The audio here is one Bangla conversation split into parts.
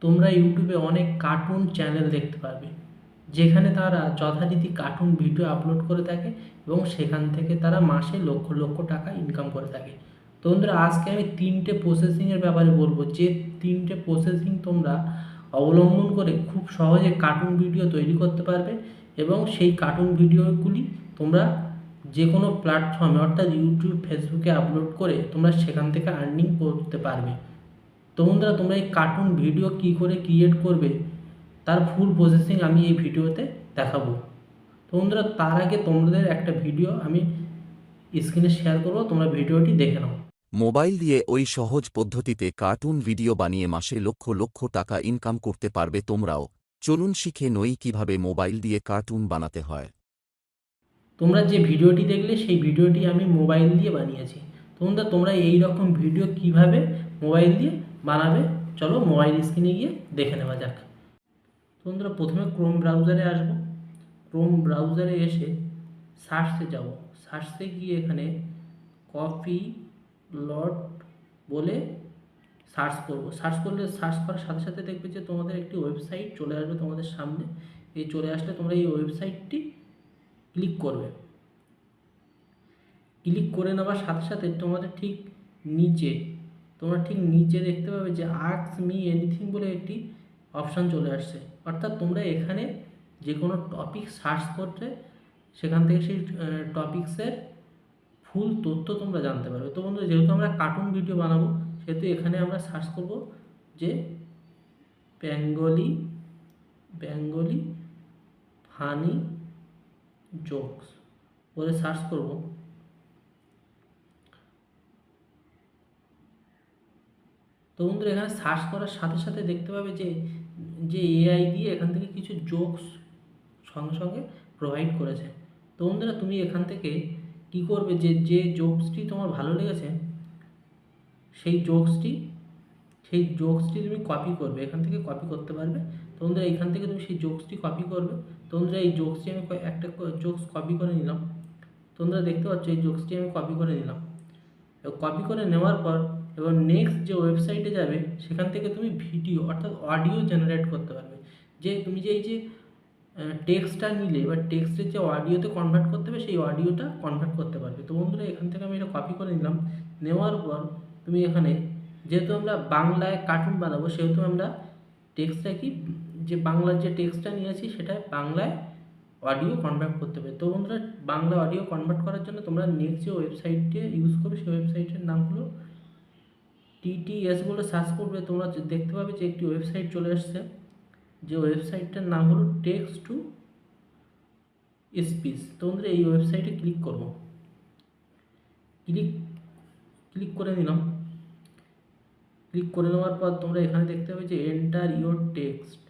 তোমরা ইউটিউবে অনেক কার্টুন চ্যানেল দেখতে পারবে, যেখানে তারা যথারীতি কার্টুন ভিডিও আপলোড করে থাকে এবং সেখান থেকে তারা মাসে লক্ষ লক্ষ টাকা ইনকাম করে থাকে। তো বন্ধুরা, আজকে আমি 3টে প্রসেসিংয়ের ব্যাপারে বলবো, যে 3টে প্রসেসিং তোমরা অবলম্বন করে খুব সহজে কার্টুন ভিডিও তৈরি করতে পারবে এবং সেই কার্টুন ভিডিওগুলি তোমরা যে কোনো প্ল্যাটফর্মে অর্থাৎ ইউটিউব, ফেসবুকে আপলোড করে তোমরা সেখান থেকে আর্নিং করতে পারবে। তো বন্ধুরা, তোমরা এই কার্টুন ভিডিও কী করে ক্রিয়েট করবে তার ফুল প্রসেসিং আমি এই ভিডিওতে দেখাবো। তো বন্ধুরা, তার আগে তোমাদের একটা ভিডিও আমি স্ক্রিনে শেয়ার করবো, তোমরা ভিডিওটি দেখে নাও। মোবাইল দিয়ে ওই সহজ পদ্ধতিতে কার্টুন ভিডিও বানিয়ে মাসে লক্ষ লক্ষ টাকা ইনকাম করতে পারবে তোমরাও। চলুন শিখে নই কিভাবে মোবাইল দিয়ে কার্টুন বানাতে হয়। তোমরা যে ভিডিওটি দেখলে সেই ভিডিওটি আমি মোবাইল দিয়ে বানিয়েছি। তো বন্ধুরা, তোমরা এই রকম ভিডিও কিভাবে মোবাইল দিয়ে বানাবে, চলো মোবাইল স্ক্রিনে গিয়ে দেখে নেওয়া যাক। তো বন্ধুরা, প্রথমে ক্রোম ব্রাউজারে আসবো। ক্রোম ব্রাউজারে এসে সার্চে যাব। সার্চে গিয়ে এখানে কপি লট বলে সার্চ করব। সার্চ করলে সার্চ করার সাথে সাথে দেখবে যে তোমাদের একটি ওয়েবসাইট চলে আসবে তোমাদের সামনে। এই চলে আসলে তোমরা এই ওয়েবসাইটটি ক্লিক করবে। ক্লিক করে নেওয়ার সাথে সাথে তোমাদের ঠিক নিচে দেখতে পাবে যে আস্ক মি এনিথিং বলে একটি অপশান চলে আসছে। অর্থাৎ তোমরা এখানে যে কোনো টপিক সার্চ করতে সেখান থেকে সেই টপিক্সের ফুল তথ্য তোমরা জানতে পারবে। তো বন্ধুরা, যেহেতু আমরা কার্টুন ভিডিও বানাবো, সেহেতু এখানে আমরা সার্চ করব যে বেঙ্গলি ফানি জোকস বলে সার্চ করব। তো বন্ধুরা, এখানে সার্চ করার সাথে সাথে দেখতে পাবে যে যে এআই দিয়ে এখান থেকে কিছু জোকস সঙ্গে সঙ্গে প্রোভাইড করেছে। তো বন্ধুরা, তুমি এখান থেকে কি করবে, যে যে জোকসটি তোমার ভালো লেগেছে সেই জোকসটি তুমি কপি করবে, এখান থেকে কপি করতে পারবে। তো বন্ধুরা, এখান থেকে তুমি সেই জোকসটি কপি করবে। তো বন্ধুরা, এই জোকসটি আমি একটা জোকস কপি করে নিলাম। তোমরা দেখতে পাচ্ছ এই জোকসটি আমি কপি করে নিলাম। কপি করে নেওয়ার পর এবার নেক্সট যে ওয়েবসাইটে যাবে, সেখান থেকে তুমি ভিডিও অর্থাৎ অডিও জেনারেট করতে পারবে। যে তুমি যে এই যে টেক্সটটা নিলে, এবার টেক্সটের যে অডিওতে কনভার্ট করতে হবে সেই অডিওটা কনভার্ট করতে পারবে। তো বন্ধুরা, এখান থেকে আমি এটা কপি করে নিলাম। নেওয়ার পর তুমি এখানে, যেহেতু আমরা বাংলায় কার্টুন বানাবো, সেহেতু আমরা টেক্সটটা কি, যে বাংলার যে টেক্সটটা নিয়েছি সেটা বাংলায় অডিও কনভার্ট করতে হবে। তো বন্ধুরা, বাংলা অডিও কনভার্ট করার জন্য তোমরা নেক্সট যে ওয়েবসাইটে ইউজ করবে সেই ওয়েবসাইটের নাম হলো টিটিএস বলে সার্চ করবে। তোমরা দেখতে পাবে যে একটি ওয়েবসাইট চলে আসছে, যে ওয়েবসাইটটার নাম হলো টেক্সট টু স্পিচ। তো বন্ধুরা, এই ওয়েবসাইটে ক্লিক করব। ক্লিক করে নিলাম। ক্লিক করে নেওয়ার পর তোমরা এখানে দেখতে পাবে যে এন্টার ইওর টেক্সট।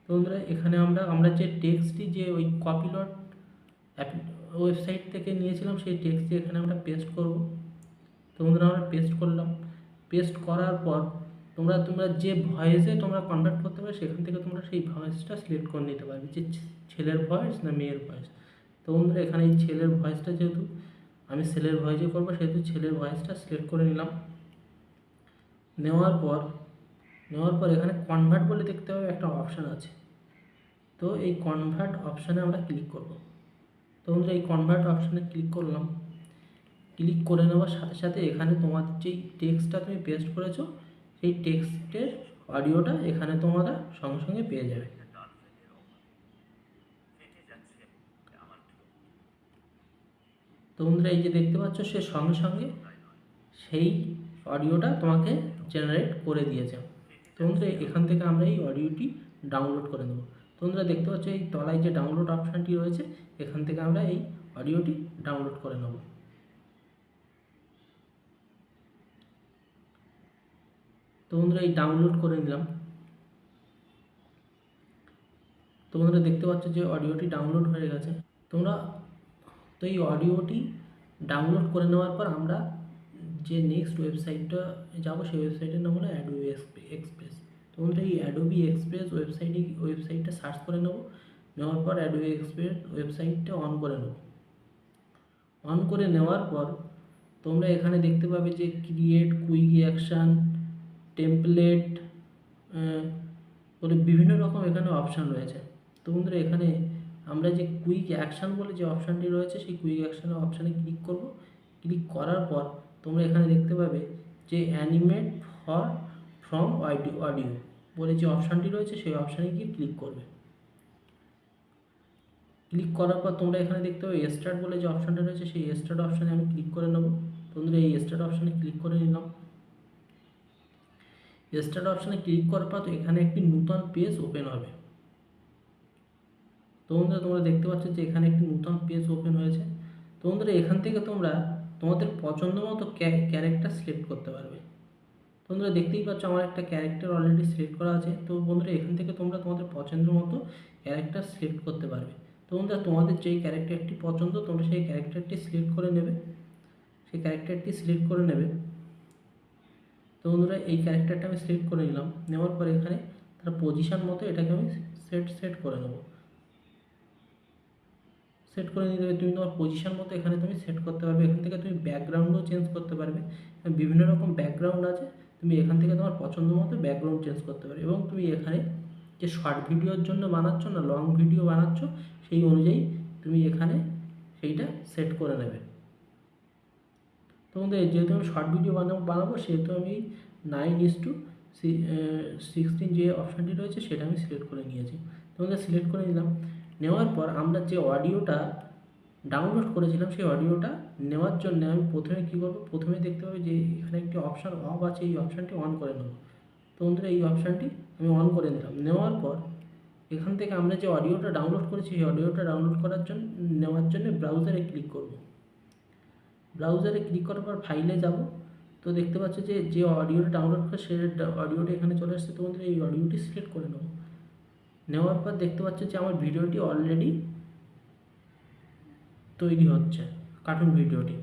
তো বন্ধুরা, এখানে আমরা যে টেক্সটটি যে ওই কপিলট ওয়েবসাইট থেকে নিয়েছিলাম সেই টেক্সটটি এখানে আমরা পেস্ট করব। তো বন্ধুরা, আমরা পেস্ট করলাম। পেস্ট করার পর তোমরা যে ভয়েসে তোমরা কনভার্ট করতে পারবে, সেখান থেকে তোমরা সেই ভয়েসটা সিলেক্ট করে নিতে পারবে, যে ছেলের ভয়েস না মেয়ের ভয়েস। তো বন্ধুরা, এখানে এই ছেলের ভয়েসটা, যেহেতু আমি ছেলের ভয়েসে করবো, সেহেতু ছেলের ভয়েসটা সিলেক্ট করে নিলাম। নেওয়ার পর এখানে কনভার্ট বলে দেখতে পাবে একটা অপশান আছে। তো এই কনভার্ট অপশানে আমরা ক্লিক করব। তো বন্ধুরা, এই কনভার্ট অপশানে ক্লিক করলাম। ক্লিক করে নেওয়ার সাথে সাথে এখানে তোমার যেই টেক্সটটা তুমি পেস্ট করেছো সেই টেক্সটের অডিওটা এখানে তোমরা সঙ্গে সঙ্গে পেয়ে যাবে। তো বন্ধুরা, এই যে দেখতে পাচ্ছ, সে সঙ্গে সঙ্গে সেই অডিওটা তোমাকে জেনারেট করে দিয়েছে। তো বন্ধুরা, এখান থেকে আমরা এই অডিওটি ডাউনলোড করে নেব। তো বন্ধুরা, দেখতে পাচ্ছ এই তলায় যে ডাউনলোড অপশানটি রয়েছে, এখান থেকে আমরা এই অডিওটি ডাউনলোড করে নেব। তো বন্ধুরা, এই ডাউনলোড করে নিলাম। তো বন্ধুরা, দেখতে পাচ্ছ যে অডিওটি ডাউনলোড হয়ে গেছে। তোমরা তো এই অডিওটি ডাউনলোড করে নেওয়ার পর আমরা যে নেক্সট ওয়েবসাইটটা যাবো, সেই ওয়েবসাইটের নাম হলো অ্যাডোবি এক্সপ্রেস। তো বন্ধুরা, এই অ্যাডোবি এক্সপ্রেস ওয়েবসাইটটা সার্চ করে নেব। নেওয়ার পর অ্যাডোবি এক্সপ্রেস ওয়েবসাইটটা অন করে নেব। অন করে নেওয়ার পর তোমরা এখানে দেখতে পাবে যে ক্রিয়েট কুইক অ্যাকশান টেমপ্লেট বলে বিভিন্ন রকম এখানে অপশান রয়েছে। তো বন্ধুরা এখানে আমরা যে কুইক অ্যাকশান বলে যে অপশানটি রয়েছে সেই কুইক অ্যাকশানের অপশানে ক্লিক করব। ক্লিক করার পর তোমরা এখানে দেখতে পাবে যে অ্যানিমেট ফর ফ্রম অডিও বলে যে অপশানটি রয়েছে সেই অপশানে গিয়ে ক্লিক করবে। ক্লিক করার পর তোমরা এখানে দেখতে পাবে স্টার্ট বলে যে অপশানটা রয়েছে সেই স্টার্ট অপশানে আমি ক্লিক করে নেব। তোমরা এই স্টার্ট অপশানে ক্লিক করে নিলাম। স্টার্ট অপশানে ক্লিক করার পর তো এখানে একটি নতুন পেজ ওপেন হবে। তো বন্ধুরা তোমরা দেখতে পাচ্ছ যে এখানে একটি নতুন পেজ ওপেন হয়েছে। তো বন্ধুরা এখান থেকে তোমরা তোমাদের পছন্দ মতো ক্যারেক্টার সিলেক্ট করতে পারবে। তো বন্ধুরা দেখতেই পাচ্ছ আমার একটা ক্যারেক্টার অলরেডি সিলেক্ট করা আছে। তো বন্ধুরা এখান থেকে তোমরা তোমাদের পছন্দ মতো ক্যারেক্টার সিলেক্ট করতে পারবে। তো বন্ধুরা তোমাদের যেই ক্যারেক্টারটি পছন্দ তোমরা সেই ক্যারেক্টারটি সিলেক্ট করে নেবে। সেই ক্যারেক্টারটি সিলেক্ট করে নেবে। তো বন্ধুরা এই ক্যারেক্টারটা আমি সিলেক্ট করে নিলাম। নেওয়ার পর এখানে তার পজিশন মতো এটাকে আমি সেট করে নেব। সেট করে নিতে হবে তুমি তোমার পজিশন মতো এখানে তুমি সেট করতে পারবে। এখান থেকে তুমি ব্যাকগ্রাউন্ডও চেঞ্জ করতে পারবে। বিভিন্ন রকম ব্যাকগ্রাউন্ড আছে, তুমি এখান থেকে তোমার পছন্দ মতো ব্যাকগ্রাউন্ড চেঞ্জ করতে পারবে। এবং তুমি এখানে যে শর্ট ভিডিওর জন্য বানাচ্ছ না লং ভিডিও বানাচ্ছ সেই অনুযায়ী তুমি এখানে সেইটা সেট করে নেবে। তো বন্ধু যেহেতু আমি শর্ট ভিডিও বানাবো সেহেতু আমি 9:16 যে অপশানটি রয়েছে সেটা আমি সিলেক্ট করে নিয়েছি। তোমাদের সিলেক্ট করে নিলাম। নেওয়ার পর আমরা যে অডিওটা ডাউনলোড করেছিলাম সেই অডিওটা নেওয়ার জন্য আমি প্রথমে কী করবো, প্রথমে দেখতে পাবে যে এখানে একটি অপশান অফ আছে, এই অপশানটি অন করে নেব। তো বন্ধুরা এই অপশানটি আমি অন করে নিলাম। নেওয়ার পর এখান থেকে আমরা যে অডিওটা ডাউনলোড করেছি সেই অডিওটা ডাউনলোড করার জন্য নেওয়ার জন্য ব্রাউজারে ক্লিক করব। ব্রাউজারে ক্লিক করার পর ফাইলে যাব। তো দেখতে পাচ্ছ যে অডিওটা ডাউনলোড করে সে অডিওটা এখানে চলে আসছে। তো বন্ধুরা এই অডিওটি সিলেক্ট করে নেব। নেওয়ার পর দেখতে পাচ্ছ যে আমার ভিডিওটি অলরেডি তৈরি হচ্ছে, কার্টুন ভিডিওটি।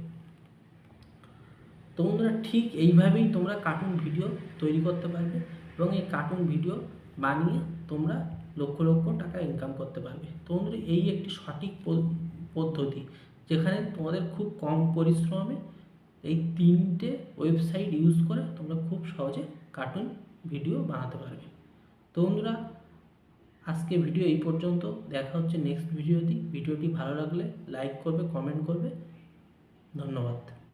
তো বন্ধুরা ঠিক এইভাবেই তোমরা কার্টুন ভিডিও তৈরি করতে পারবে এবং এই কার্টুন ভিডিও বানিয়ে তোমরা লক্ষ লক্ষ টাকা ইনকাম করতে পারবে। তো বন্ধুরা এই একটি সঠিক পদ্ধতি যেখানে তোমাদের খুব কম পরিশ্রমে এই 3টে ওয়েবসাইট ইউজ করে তোমরা খুব সহজে কার্টুন ভিডিও বানাতে পারবে। তো বন্ধুরা আজকে ভিডিও এই পর্যন্ত। দেখা হচ্ছে নেক্সট ভিডিওটি ভালো লাগলে লাইক করবে, কমেন্ট করবে। ধন্যবাদ।